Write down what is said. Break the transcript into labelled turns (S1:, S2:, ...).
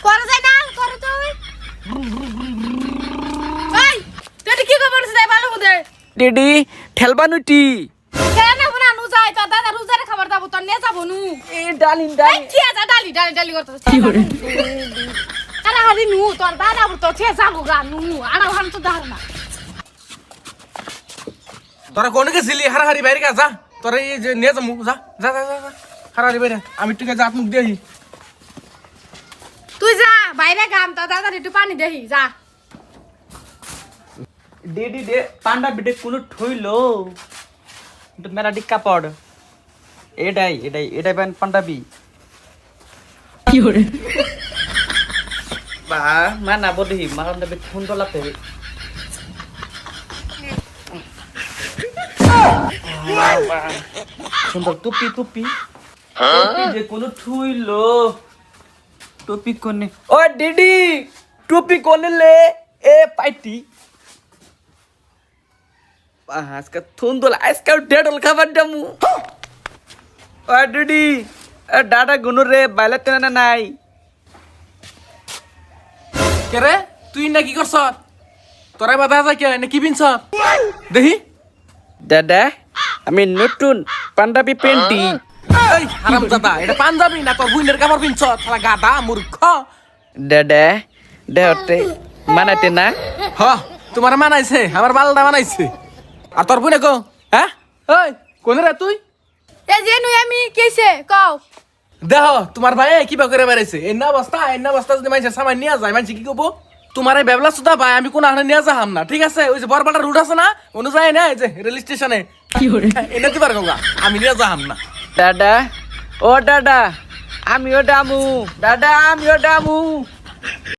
S1: করা যায় না করে তো এই তুই কি খবর আছে ভালো বুঝে
S2: ডিডি ঠেলবানুটি
S1: কেন না বনা নু যাই তো দাদা রুজারে খাবার দাবো তো নিয়ে যাবো নু
S2: এ ডালিন
S1: এই কি আছে ডালি করতে কি করে আরে হারি নু তোর দাদা তো ছে যাবো গা নু আড়া হান তো দাঁড় না
S3: তোরা কোন গেছিলি হারাহারি বাইরে যা তোরা এই যে নিয়ে যাবো যা যা যা যা যা। হারাহারি বাইরে আমি ঠিক আছে মুখ দিয়ে
S1: তুই যা বাইরে গাম তো দাদা একটু পানি দেহি যা
S2: ডিডি দে পান্ডা বিডে কোন ঠইলো তো মেরা ডি কাপড় এটাই বান পান্ডাবি কি করে বা মানা বদহি মারান্ডা বে খুন দলাতে সুন্দর টুপি টুপি যে কোন ঠুইলো টুপি কোনে ও ডিডি টুপি কোনে লে এ পাইটি আজকে থুন্দল আজকে ডেডল খাবার দামু ও ডিডি ডাটা গুনুর রে বাইলাতে না নাই
S3: কে রে তুই না কি করছ তোরা বাধা যায় কে না কি বিনছ দেখি
S2: দাদা আমি নতুন পাঞ্জাবি পেন্টি
S3: এই হারামজাদা এটা পাঞ্জাবি না তোর বুইনের কাপড় বিনছ শালা গাদা মূর্খ
S2: দাদা দেহতে মানাতে না
S3: হ তোমার মানাইছে আমার বালদা মানাইছে আর তোর বুইনে কো হ্যাঁ ওই কোন রে তুই
S1: এ যে নু আমি কেছে কও
S3: দেহ তোমার ভাই কিবা করে বেড়াইছে এন্না বস্তা যদি মানুষের সামান নিয়ে যায় মানুষ কি করবো তোমার এই বেবলা সুদা ভাই আমি কোন আহনে নিয়ে যাহাম না ঠিক আছে ওই যে বরবাটা রুট আছে না অনুযায়ী না এই যে রেল স্টেশনে এনে দিবার গঙ্গা আমি নিয়ে যাহাম না
S2: দাদা ও দাদা আমিও দামু দাদা আমিও দামু